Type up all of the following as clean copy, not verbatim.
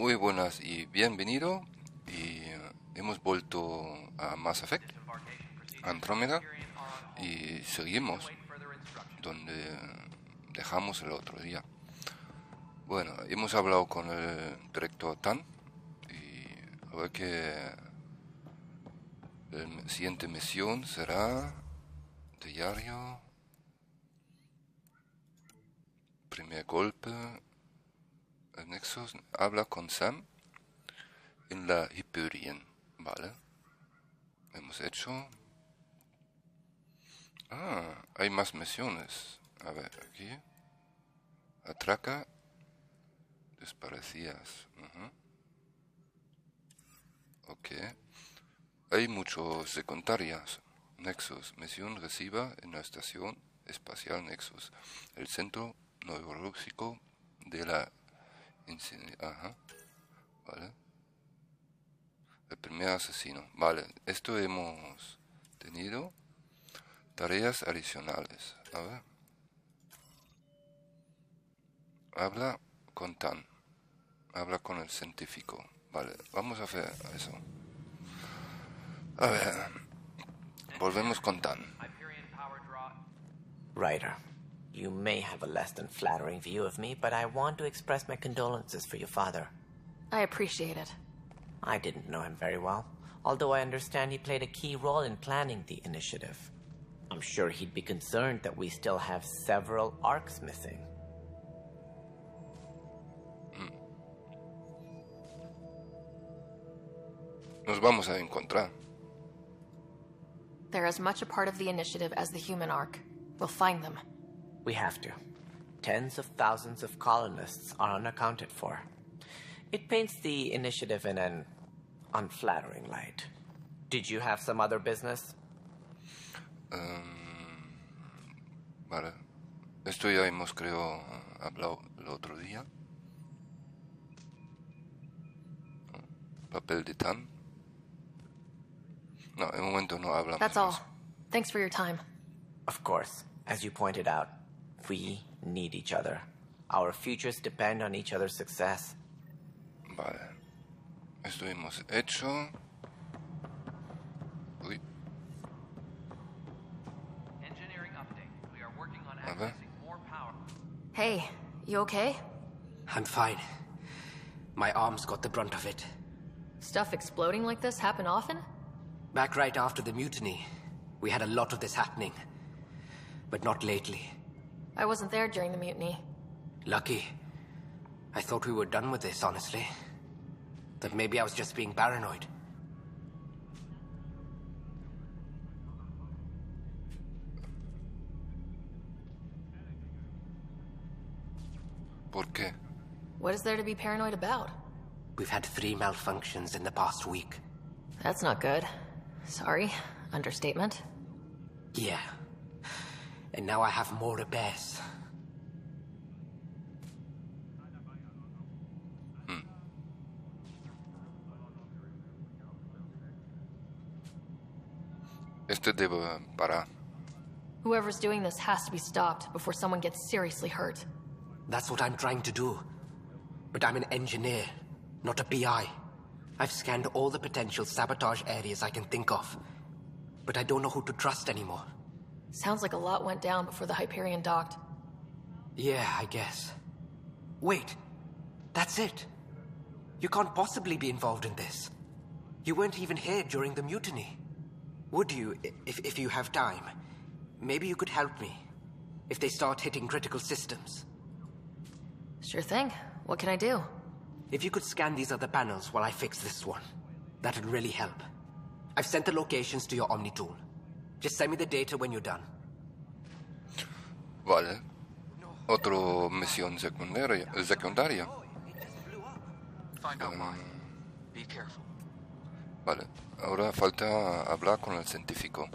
Muy buenas y bienvenido. Y hemos vuelto a Mass Effect Andromeda y seguimos donde dejamos el otro día. Bueno, hemos hablado con el director Tan y a ver que la siguiente misión será diario, primer golpe, el Nexus, habla con Sam en la Hyperion, vale. Hemos hecho... hay más misiones. A ver, aquí. Atraca desparecidas. Ok. Hay muchos secundarias. Nexus. Misión reciba en la estación espacial Nexus. El centro neurológico de la... Vale. El primer asesino. Vale. Esto hemos tenido. Tareas adicionales. A ver. Habla con Tan. Habla con el científico. Vale, vamos a hacer eso. A ver. Volvemos con Tan. Ryder, you may have a less than flattering view of me, but I want to express my condolences for your father. I appreciate it. I didn't know him very well, although I understand he played a key role in planning the initiative. I'm sure he'd be concerned that we still have several arcs missing. Nos vamos a encontrar. They're as much a part of the initiative as the human arc. We'll find them. We have to. Tens of thousands of colonists are unaccounted for. It paints the initiative in an unflattering light. Did you have some other business? Vale. Esto ya hemos, creo, hablado el otro día. Papel de Tan. No, en un momento no hablamos. That's all. Thanks for your time. Of course. As you pointed out, we need each other. Our futures depend on each other's success. Vale. Esto hemos hecho. Uy. A ver. Hey, you okay? I'm fine. My arms got the brunt of it. Stuff exploding like this happen often? Back right after the mutiny, we had a lot of this happening. But not lately. I wasn't there during the mutiny. Lucky. I thought we were done with this, honestly. But maybe I was just being paranoid. ¿Por qué? What is there to be paranoid about? We've had 3 malfunctions in the past week. That's not good. Sorry. Understatement. Yeah. And now I have more repairs. Este debe parar. Whoever's doing this has to be stopped before someone gets seriously hurt. That's what I'm trying to do. But I'm an engineer, not a PI. I've scanned all the potential sabotage areas I can think of. But I don't know who to trust anymore. Sounds like a lot went down before the Hyperion docked. Yeah, I guess. Wait. That's it. You can't possibly be involved in this. You weren't even here during the mutiny. Would you, if you have time? Maybe you could help me. If they start hitting critical systems. Sure thing. What can I do? If you could scan these other panels while I fix this one, that'd really help. I've sent the locations to your Omni tool. Just send me the data when you're done. Vale. Otro misión secundaria. Be careful. Vale. Ahora falta hablar con el científico.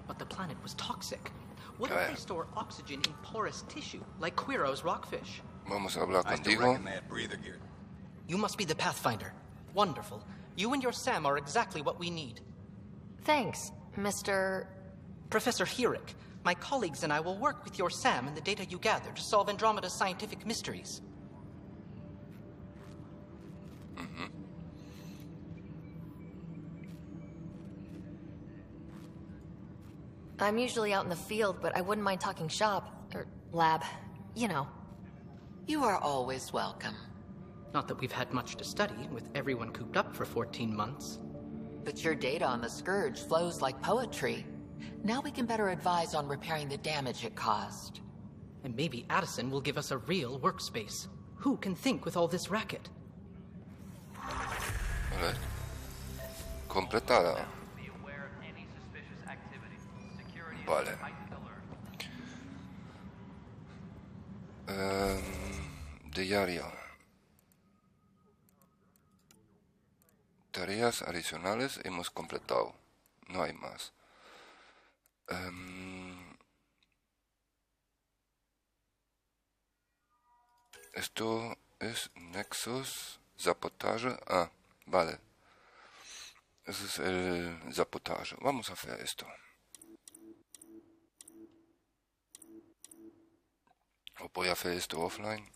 But the planet was toxic. What if they store oxygen in porous tissue, like Quiro's rockfish? Vamos a hablar contigo. You must be the Pathfinder. Wonderful. You and your Sam are exactly what we need. Thanks, Mr... Professor Herrick. My colleagues and I will work with your SAM and the data you gather to solve Andromeda's scientific mysteries. I'm usually out in the field, but I wouldn't mind talking shop. Or lab. You know. You are always welcome. Not that we've had much to study, with everyone cooped up for 14 months. But your data on the Scourge flows like poetry. Now we can better advise on repairing the damage it caused. And maybe Addison will give us a real workspace. Who can think with all this racket? Alright. Completada. Vale. Diario. Tareas adicionales hemos completado. No hay más. Esto es Nexus, sabotaje. Ah, vale. Ese es el sabotaje. Vamos a hacer esto. O voy a hacer esto offline.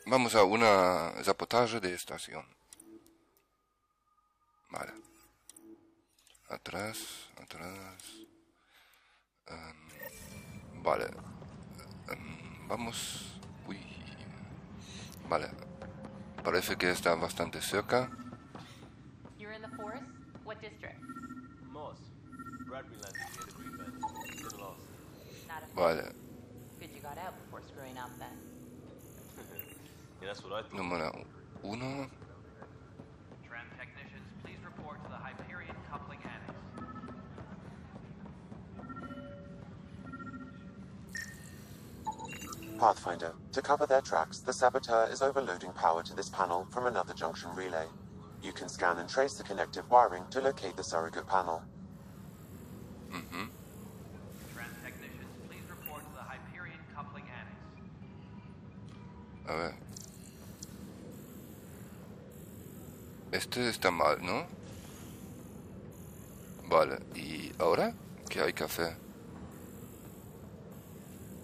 Vamos a una sabotaje de estación. Vale. Atrás. Vale. Vamos. Uy. Vale. Parece que está bastante cerca. You're in the forest? What district? Moss. Bradbury landed near the green belt. Little lost. Not a Vale. Good you got out before screwing up then. Yeah, that's what I thought. Número 1. Tram technicians, please report to the Hyperion coupling annex. Pathfinder, to cover their tracks, the saboteur is overloading power to this panel from another junction relay. You can scan and trace the connective wiring to locate the surrogate panel. Tram technicians, please report to the Hyperion coupling annex. A ver. Este está mal, ¿no? Vale. ¿Y ahora? ¿Qué hay que hacer?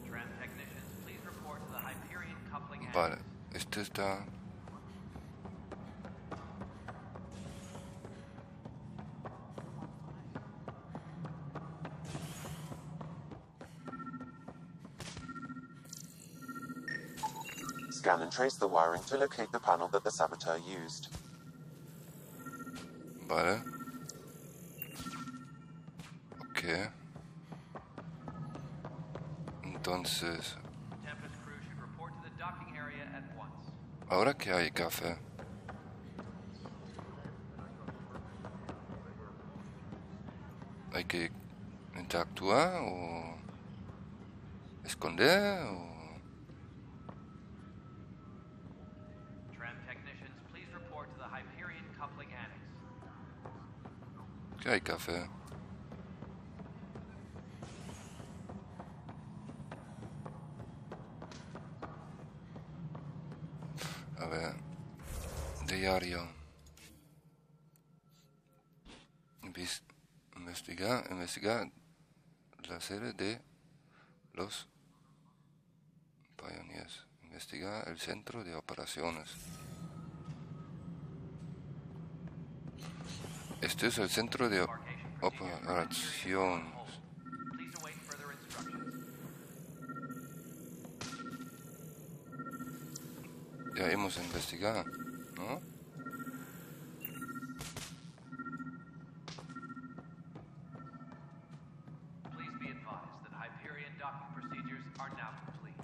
Tram technicians, please report to the Hyperion coupling annex. Vale. Este está... Scan and trace the wiring to locate the panel that the saboteur used. Vale. Ok. Entonces... Tempest crew should report to the docking area at once. ¿Ahora qué hay que hacer? ¿Hay que interactuar o esconder o...? Tram technicians, please report to the Hyperion coupling annex. ¿Qué hay que hacer? A ver. Diario. Investigar la sede de los Pioneers. Investigar el centro de operaciones. Este es el centro de operaciones. Please await further instructions. Ya hemos investigado, ¿no? Please be advised that Hyperion docking procedures are now complete.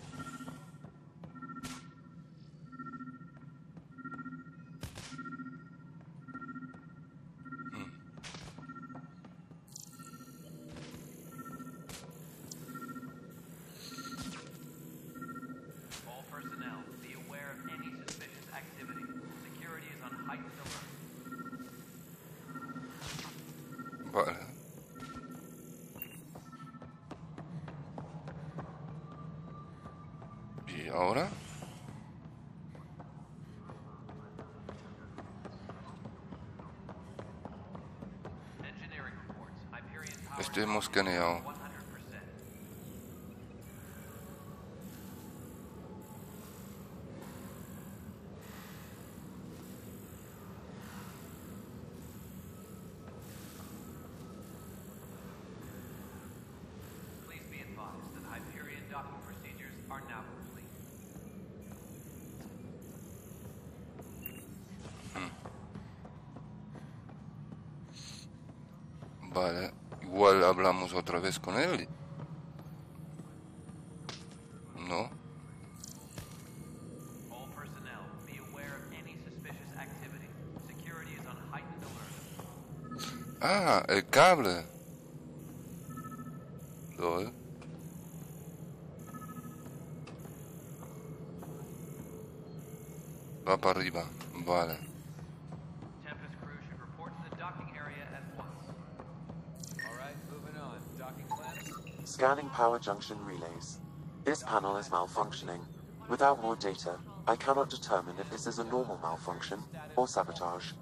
All personnel, be aware of any suspicious activity. Security is on heightened alert. Vale. ¿Y ahora? Engineering reports. Hyperion power hemos escaneado. Please be advised that Hyperion docking procedures are now complete. Vale, igual hablamos otra vez con él. No. All personnel, be aware of any suspicious activity. Security is on heightened alert. Ah, el cable. Lol. Va para arriba. Vale. Tempest crew should report to the docking area at once. Alright, moving on. Docking plans? Scanning power junction relays. This panel is malfunctioning. Without more data, I cannot determine if this is a normal malfunction or sabotage.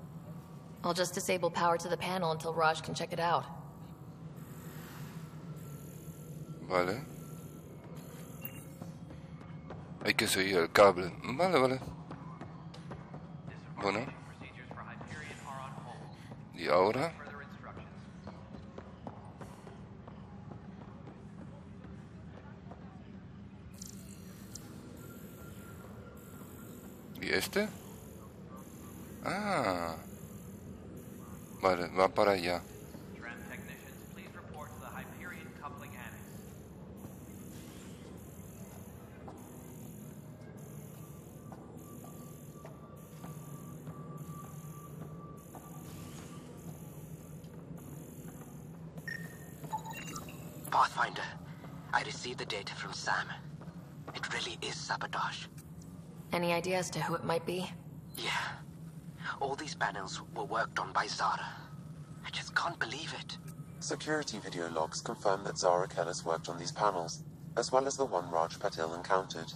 I'll just disable power to the panel until Raj can check it out. Vale. Hay que seguir el cable. Vale, vale. Bueno. Procedures for Hyperion are on hold. ¿Y ahora? Further instructions. ¿Y este? Ah. Vale, va para allá. Tram technicians, please report to the Hyperion coupling annex. Pathfinder, I received the data from Sam. It really is sabotage. Any idea as to who it might be? Yeah. All these panels were worked on by Zara. I just can't believe it. Security video logs confirm that Zara Kellis worked on these panels, as well as the one Raj Patil encountered.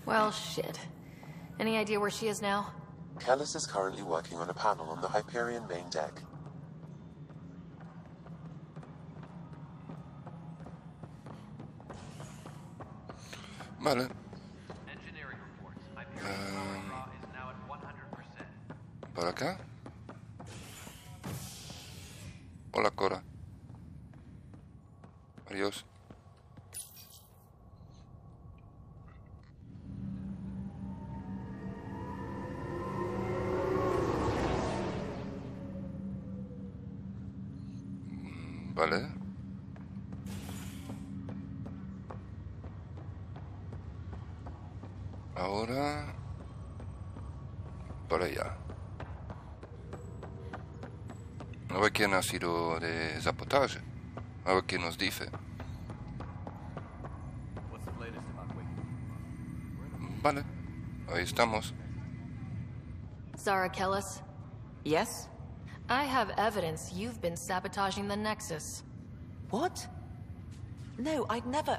Well, shit. Any idea where she is now? Kellis is currently working on a panel on the Hyperion main deck. Vale. Engineering reports. Hyperion power draw is now at 100%. ¿Para acá? Hola, Cora. Adiós. Vale. Ahora... para allá. A ver quién ha sido de sabotaje. A ver quién nos dice. What's the latest about Wiki? Vale. Ahí estamos. Zara Kellis? Yes? I have evidence you've been sabotaging the Nexus. What? No, I'd never...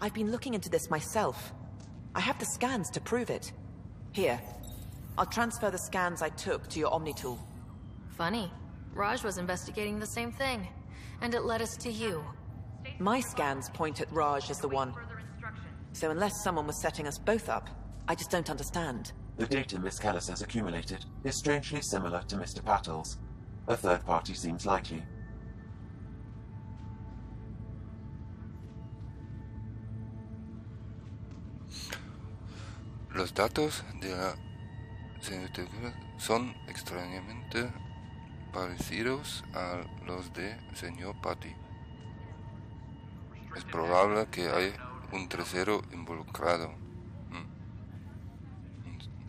I've been looking into this myself. I have the scans to prove it. Here. I'll transfer the scans I took to your Omni tool. Funny. Raj was investigating the same thing, and it led us to you. My scans point at Raj as the one. So unless someone was setting us both up, I just don't understand. The data Miss Kellis has accumulated is strangely similar to Mr. Patil's. A third party seems likely. Los datos de la son extrañamente parecidos a los de señor Patty. Es probable que hay un tercero involucrado.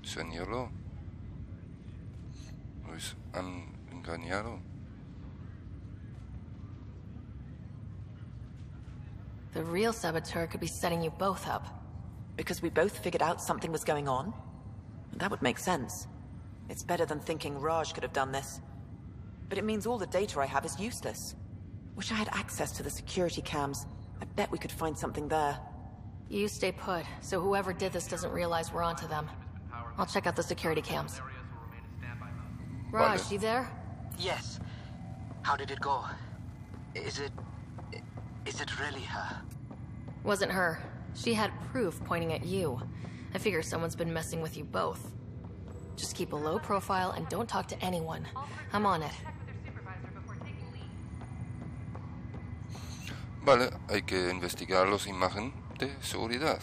Señaló. Pues han engañado. The real saboteur could be setting you both up. Because we both figured out something was going on? That would make sense. It's better than thinking Raj could have done this. But it means all the data I have is useless. Wish I had access to the security cams. I bet we could find something there. You stay put, so whoever did this doesn't realize we're onto them. I'll check out the security cams. Areas will remain in standby mode. Raj, Vale. you there? Yes. How did it go? Is it really her? Wasn't her. She had proof pointing at you. I figure someone's been messing with you both. Just keep a low profile and don't talk to anyone. I'm on it. Vale, hay que investigar las imágenes de seguridad.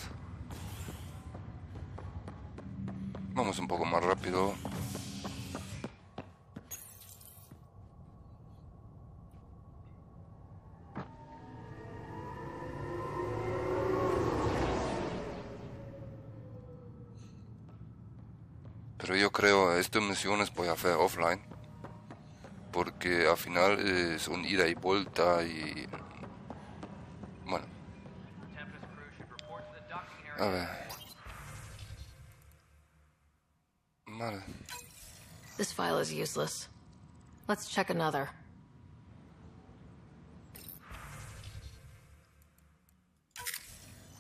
Vamos un poco más rápido. Pero yo creo estas misiones voy a hacer offline. Porque al final es un ida y vuelta y... Bueno. A ver. Vale. This file is useless. Let's check another.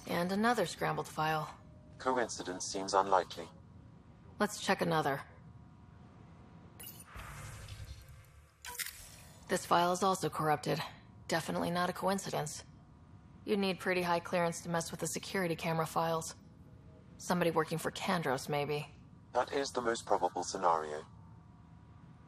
And another scrambled file. Coincidence seems unlikely. Let's check another. This file is also corrupted. Definitely not a coincidence. You'd need pretty high clearance to mess with the security camera files. Somebody working for Kandros, maybe. That is the most probable scenario.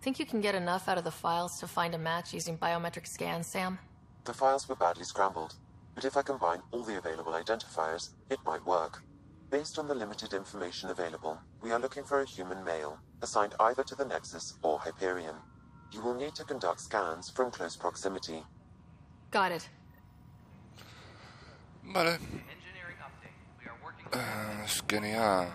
Think you can get enough out of the files to find a match using biometric scans, Sam? The files were badly scrambled, but if I combine all the available identifiers, it might work. Based on the limited information available, we are looking for a human male, assigned either to the Nexus or Hyperion. You will need to conduct scans from close proximity. Got it. Vale. Escanear.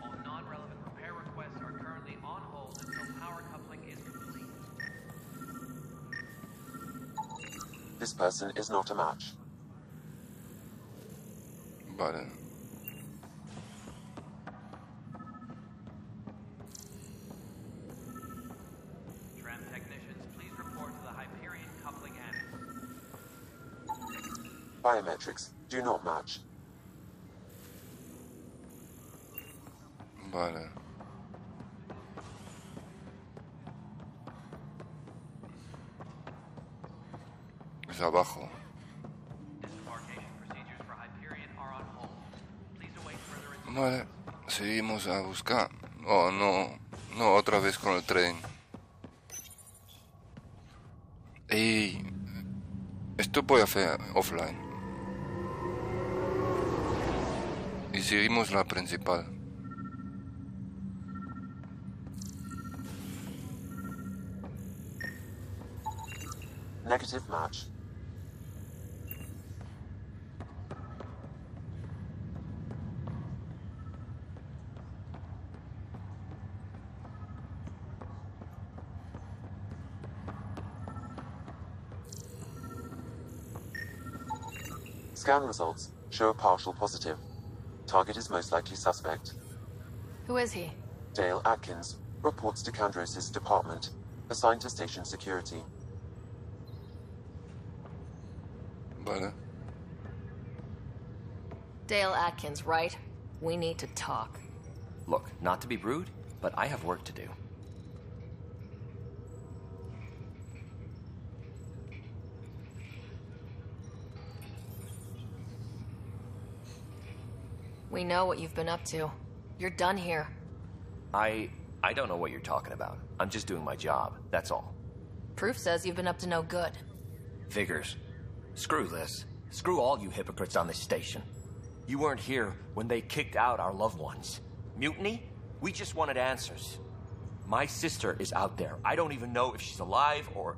All non-relevant repair requests are currently on hold until power coupling is complete. This person is not a match. Vale. Tram technicians, please report to the Hyperion coupling annex. Biometrics do not match. Vale. Es abajo. Vale, seguimos a buscar. Oh, no, no, otra vez con el tren. Y esto voy a hacer offline. Y seguimos la principal. Negative match. Scan results show a partial positive. Target is most likely suspect. Who is he? Dale Atkins reports to Kandros' department, assigned to station security. Vale. Dale Atkins, right? We need to talk. Look, not to be rude, but I have work to do. We know what you've been up to. You're done here. I don't know what you're talking about. I'm just doing my job, that's all. Proof says you've been up to no good. Figures. Screw this. Screw all you hypocrites on this station. You weren't here when they kicked out our loved ones. Mutiny? We just wanted answers. My sister is out there. I don't even know if she's alive or...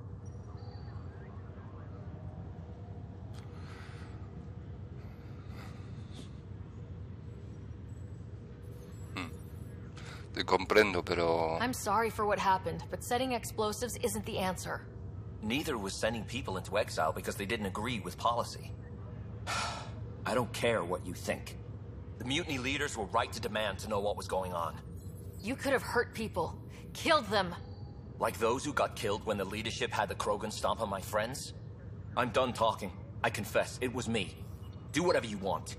Te comprendo, pero... I'm sorry for what happened, but setting explosives isn't the answer. Neither was sending people into exile because they didn't agree with policy. I don't care what you think. The mutiny leaders were right to demand to know what was going on. You could have hurt people. Killed them. Like those who got killed when the leadership had the Krogan stomp on my friends? I'm done talking. I confess, it was me. Do whatever you want.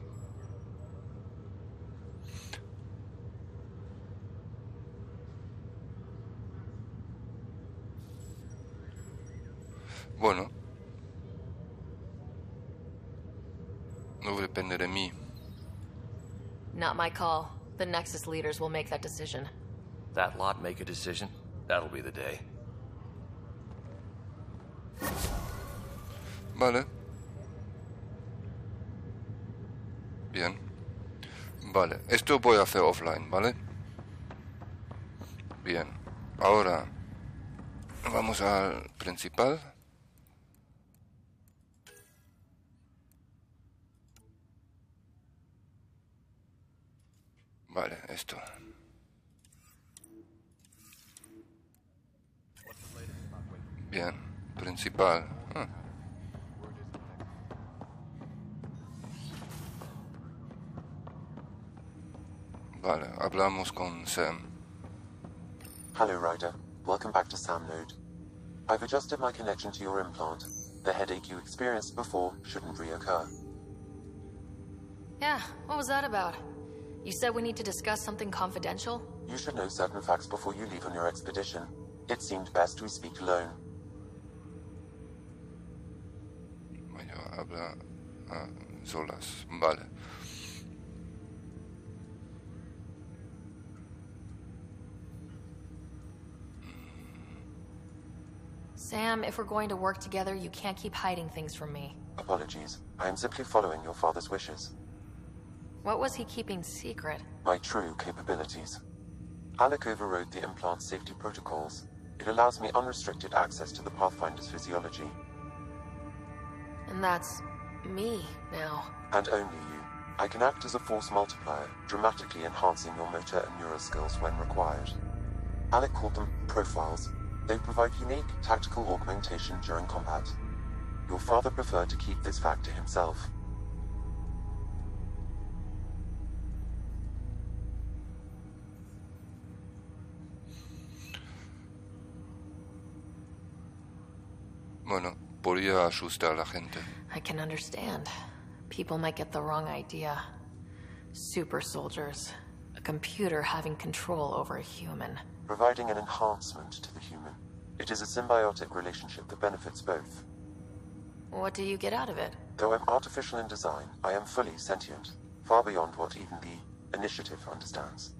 Bueno, no depende de mí. Not my call. The Nexus leaders will make that decision. That lot make a decision? That'll be the day. Vale. Bien. Vale, esto voy a hacer offline, ¿vale? Bien. Ahora vamos al principal. Vale, esto. Bien, principal. Vale, hablamos con Sam. Hello, Ryder. Welcome back to Sam Node. I've adjusted my connection to your implant. The headache you experienced before shouldn't reoccur. Yeah, what was that about? You said we need to discuss something confidential? You should know certain facts before you leave on your expedition. It seemed best we speak alone. Bueno, habla a solas. Vale. Sam, if we're going to work together, you can't keep hiding things from me. Apologies. I am simply following your father's wishes. What was he keeping secret? My true capabilities. Alec overrode the implant's safety protocols. It allows me unrestricted access to the Pathfinder's physiology. And that's me now. And only you. I can act as a force multiplier, dramatically enhancing your motor and neural skills when required. Alec called them profiles. They provide unique tactical augmentation during combat. Your father preferred to keep this fact to himself. Bueno, podría asustar a la gente. I can understand. People might get the wrong idea. Super soldiers. A computer having control over a human. Providing an enhancement to the human. It is a symbiotic relationship that benefits both. What do you get out of it? Though I'm artificial in design, I am fully sentient. Far beyond what even the Initiative understands.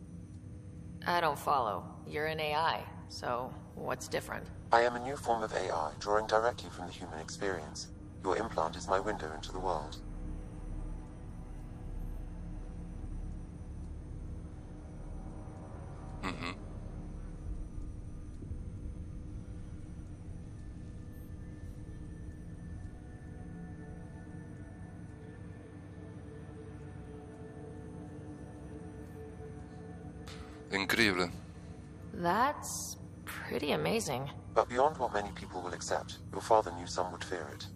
I don't follow. You're an AI, so what's different? I am a new form of AI, drawing directly from the human experience. Your implant is my window into the world. Increíble. That's pretty amazing. But beyond what many people will accept, your father knew some would fear it.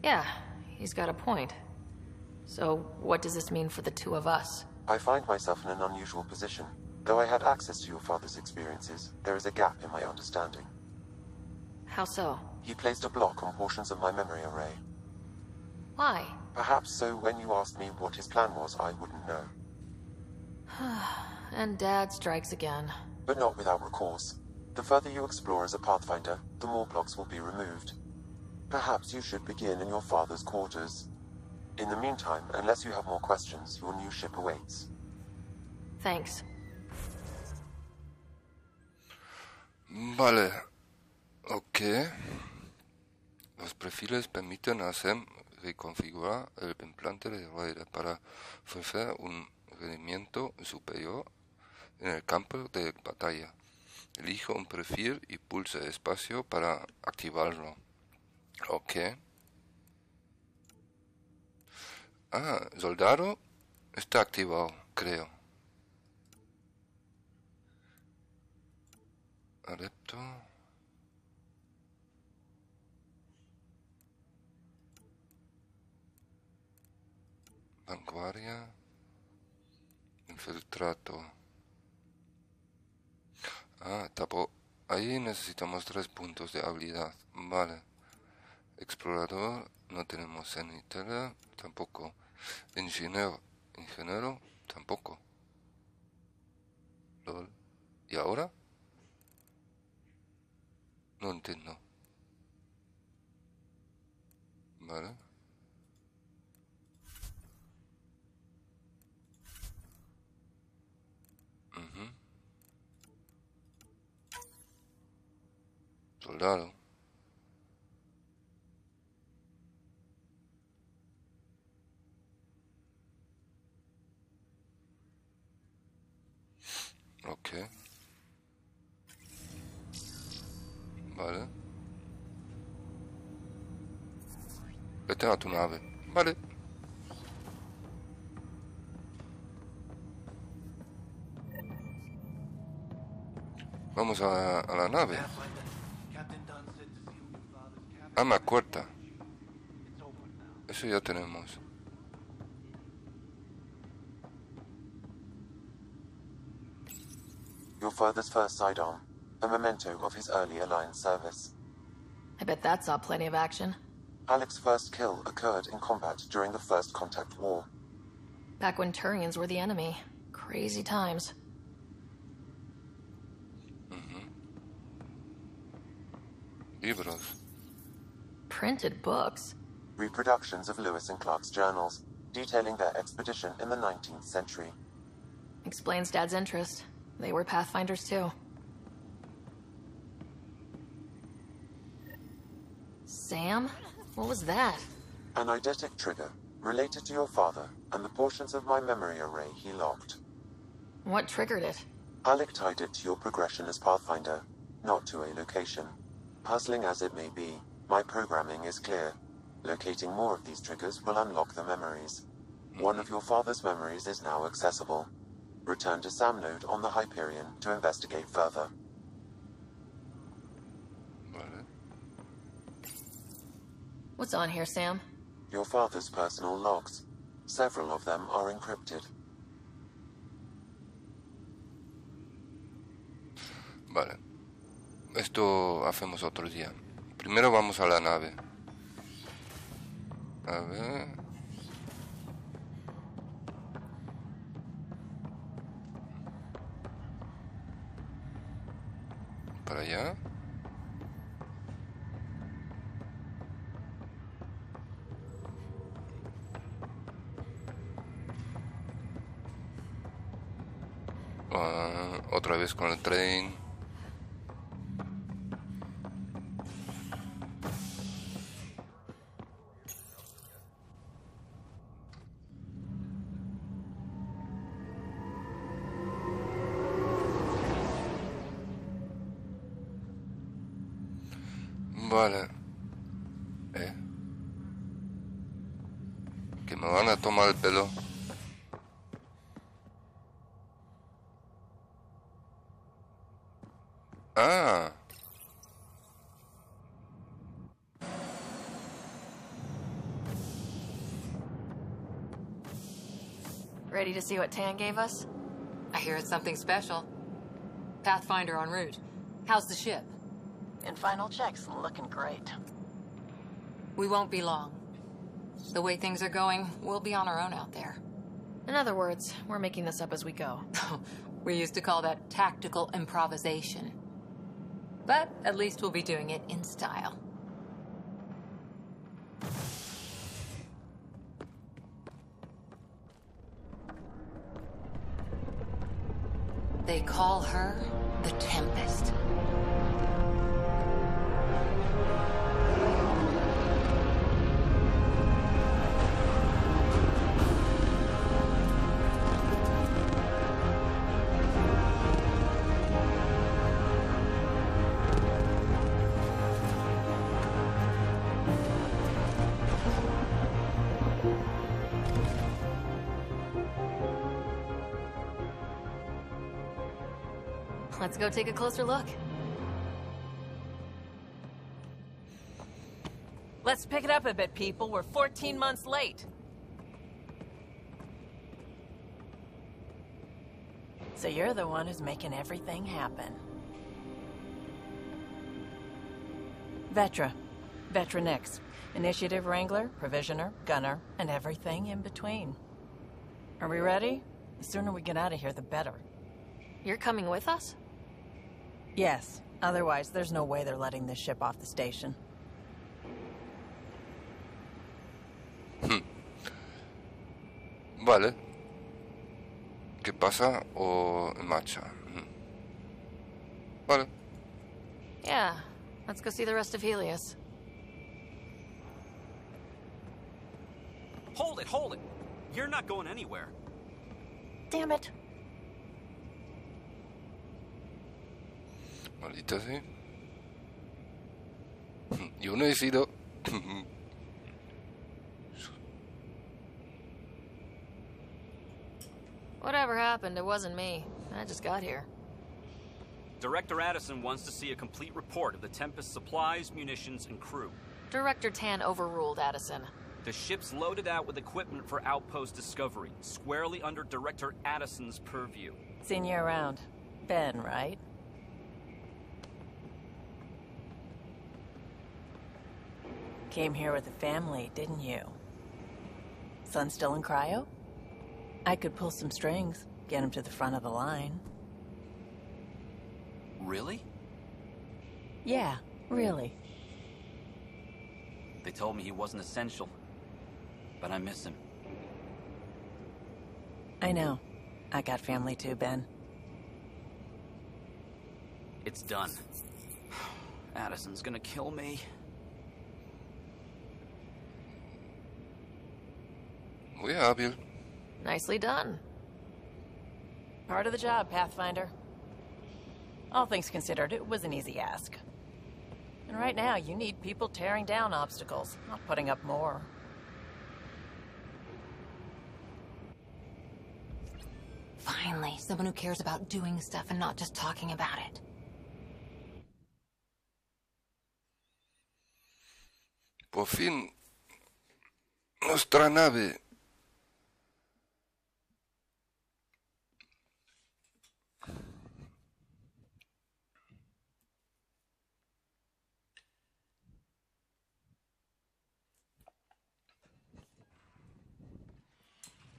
Yeah, he's got a point. So, what does this mean for the two of us? I find myself in an unusual position. Though I had access to your father's experiences, there is a gap in my understanding. How so? He placed a block on portions of my memory array. Why? Perhaps so when you asked me what his plan was, I wouldn't know. And Dad strikes again. But not without recourse. The further you explore as a Pathfinder, the more blocks will be removed. Perhaps you should begin in your father's quarters. In the meantime, unless you have more questions, your new ship awaits. Thanks. Vale. Ok. Los perfiles permiten a Sam reconfigurar el implante de Ryder para ofrecer un rendimiento superior en el campo de batalla. Elijo un perfil y pulse espacio para activarlo. Ok. Ah, soldado está activado, creo. Adepto. Vanguardia. Infiltrato. Ah, tapo. Ahí necesitamos 3 puntos de habilidad. Vale. Explorador. No tenemos sanitaria. Tampoco. Ingeniero. Ingeniero. Tampoco. LOL. ¿Y ahora? No entiendo. Vale. Soldado. Ok. Vale. Vete a tu nave. Vale. Vamos a la nave. Arma corta. Eso ya tenemos. Your father's first sidearm, a memento of his early Alliance service. I bet that saw plenty of action. Alec's first kill occurred in combat during the First Contact War. Back when Turians were the enemy. Crazy times. Libros. Printed books. Reproductions of Lewis and Clark's journals, detailing their expedition in the 19th century. Explains Dad's interest. They were Pathfinders too. Sam? What was that? An eidetic trigger, related to your father, and the portions of my memory array he locked. What triggered it? Alec tied it to your progression as Pathfinder, not to a location. Puzzling as it may be, my programming is clear. Locating more of these triggers will unlock the memories. One of your father's memories is now accessible. Return to Sam Node on the Hyperion to investigate further. What's on here, Sam? Your father's personal logs. Several of them are encrypted. Vale. Esto hacemos otro día. Primero vamos a la nave. A ver. Para allá. Otra vez con el tren. Vale. Que me van a tomar el pelo. Ah. Ready to see what Tan gave us? I hear it's something special. Pathfinder en route. How's the ship? In final checks, looking great. We won't be long. The way things are going, we'll be on our own out there. In other words, we're making this up as we go. We used to call that tactical improvisation. But at least we'll be doing it in style. They call her the Tempest. Let's go take a closer look. Let's pick it up a bit, people. We're 14 months late. So you're the one who's making everything happen. Vetra. Vetra Nix. Initiative Wrangler, Provisioner, Gunner, and everything in between. Are we ready? The sooner we get out of here, the better. You're coming with us? Yes. Otherwise, there's no way they're letting this ship off the station. Vale. ¿Qué pasa? O en marcha. Vale. Yeah, let's go see the rest of Helios. Hold it! You're not going anywhere. Damn it. Maldita sea. Yo no he sido. Whatever happened, it wasn't me. I just got here. Director Addison wants to see a complete report of the Tempest's supplies, munitions, and crew. Director Tan overruled Addison. The ship's loaded out with equipment for outpost discovery, squarely under Director Addison's purview. Seen you around. Ben, right? Came here with the family, didn't you? Son still in cryo? I could pull some strings, get him to the front of the line. Really? Yeah, really. They told me he wasn't essential, but I miss him. I know. I got family too, Ben. It's done. Addison's gonna kill me. Muy hábil. Nicely done. Part of the job, Pathfinder. All things considered, it was an easy ask. And right now, you need people tearing down obstacles, not putting up more. Finally, someone who cares about doing stuff and not just talking about it. Por fin. Nuestra nave.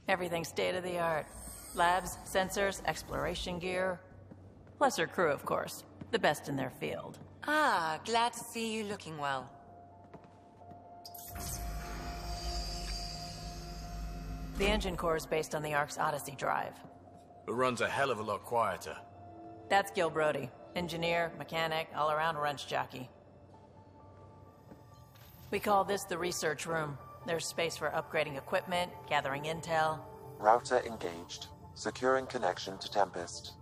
Everything's state-of-the-art. Labs, sensors, exploration gear. Plus her crew, of course. The best in their field. Ah, glad to see you looking well. The engine core is based on the Ark's Odyssey drive. It runs a hell of a lot quieter. That's Gil Brody. Engineer, mechanic, all-around wrench jockey. We call this the research room. There's space for upgrading equipment, gathering intel. Router engaged. Securing connection to Tempest.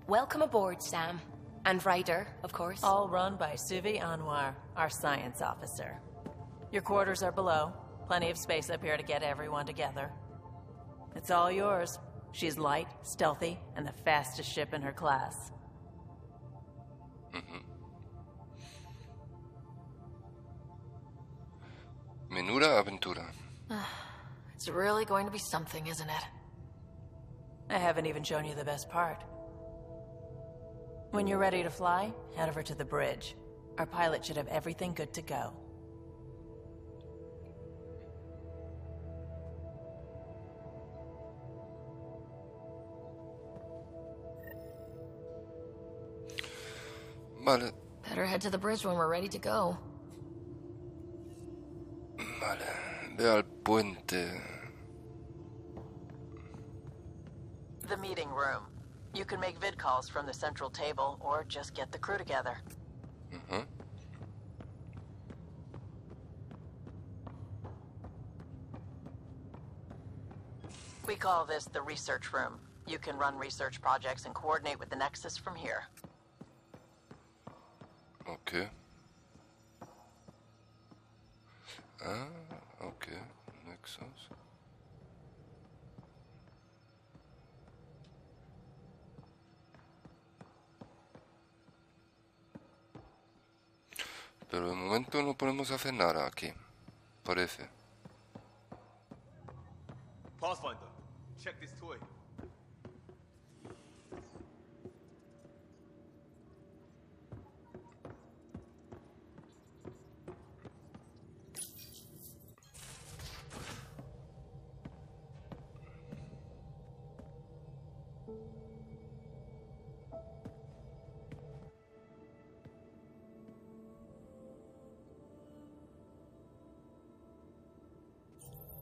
Welcome aboard, Sam. And Ryder, of course. All run by Suvi Anwar, our science officer. Your quarters are below. Plenty of space up here to get everyone together. It's all yours. She's light, stealthy, and the fastest ship in her class. Menuda aventura. It's really going to be something, isn't it? I haven't even shown you the best part. When you're ready to fly, head over to the bridge. Our pilot should have everything good to go. Vale. Better head to the bridge when we're ready to go. Vale. Ve al puente. The meeting room. You can make vid calls from the central table, or just get the crew together. We call this the research room. You can run research projects and coordinate with the Nexus from here. Okay. Okay. Nexus. Pero de momento no podemos hacer nada aquí. Parece. Pathfinder, check this toy.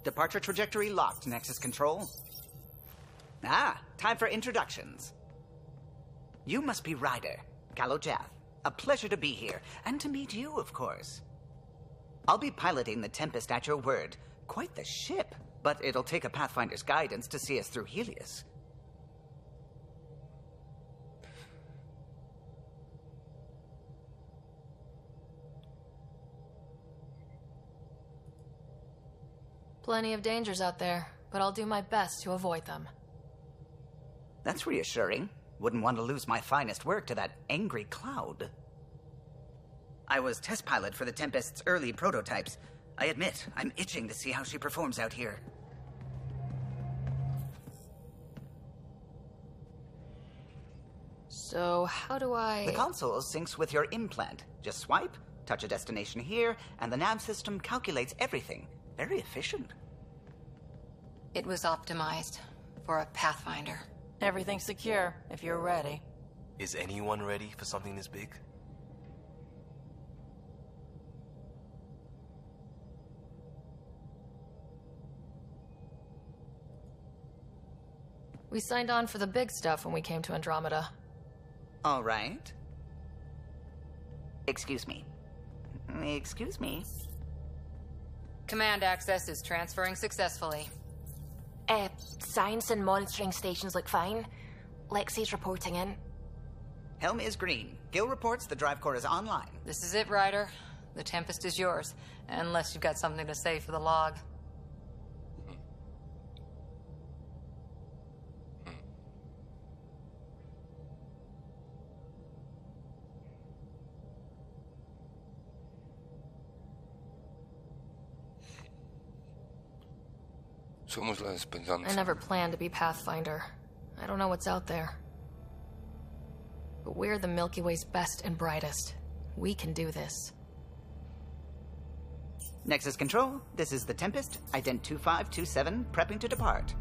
Departure trajectory locked, Nexus Control. Ah, time for introductions. You must be Ryder, Kalojath. A pleasure to be here, and to meet you, of course. I'll be piloting the Tempest at your word. Quite the ship, but it'll take a Pathfinder's guidance to see us through Helios. Plenty of dangers out there, but I'll do my best to avoid them. That's reassuring. Wouldn't want to lose my finest work to that angry cloud. I was test pilot for the Tempest's early prototypes. I admit, I'm itching to see how she performs out here. So, how do I... The console syncs with your implant. Just swipe, touch a destination here, and the nav system calculates everything. Very efficient. It was optimized for a Pathfinder. Everything's secure, if you're ready. Is anyone ready for something this big? We signed on for the big stuff when we came to Andromeda. All right. Excuse me. Excuse me. Command access is transferring successfully. Science and monitoring stations look fine. Lexi's reporting in. Helm is green. Gil reports the drive core is online. This is it, Ryder. The Tempest is yours, unless you've got something to say for the log. Somos la esperanza. I never planned to be Pathfinder. I don't know what's out there. But we're the Milky Way's best and brightest. We can do this. Nexus Control, this is the Tempest, Ident 2527, prepping to depart.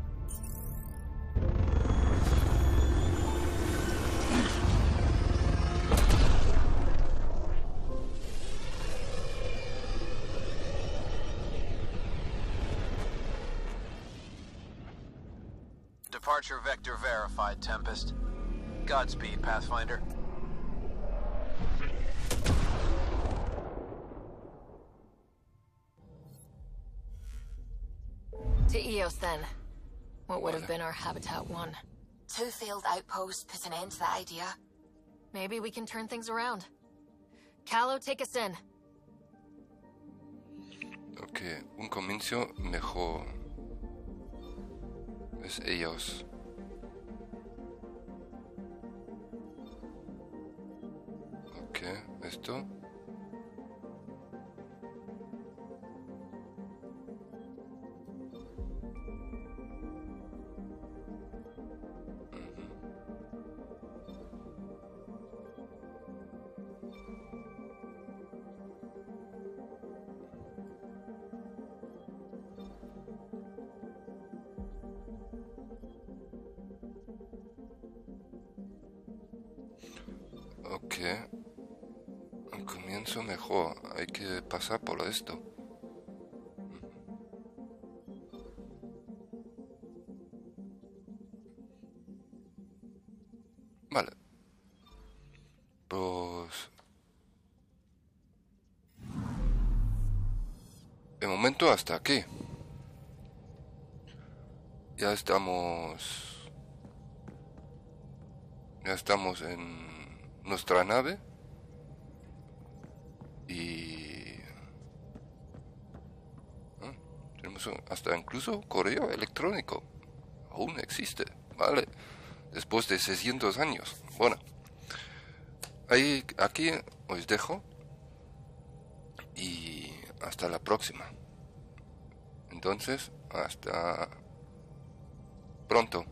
Departure vector verified, Tempest. Godspeed, Pathfinder. To Eos, then. What would have been our Habitat 1? 2 failed outposts put an end to that idea. Maybe we can turn things around. Calo, take us in. Ok, un comienzo mejor. Es ellos. Ok, esto. Ok, un comienzo mejor. Hay que pasar por esto. Vale. Pues... de momento hasta aquí. Ya estamos en nuestra nave y tenemos hasta incluso correo electrónico. Aún existe, vale, después de 600 años. Bueno, aquí os dejo y hasta la próxima. Entonces, hasta pronto.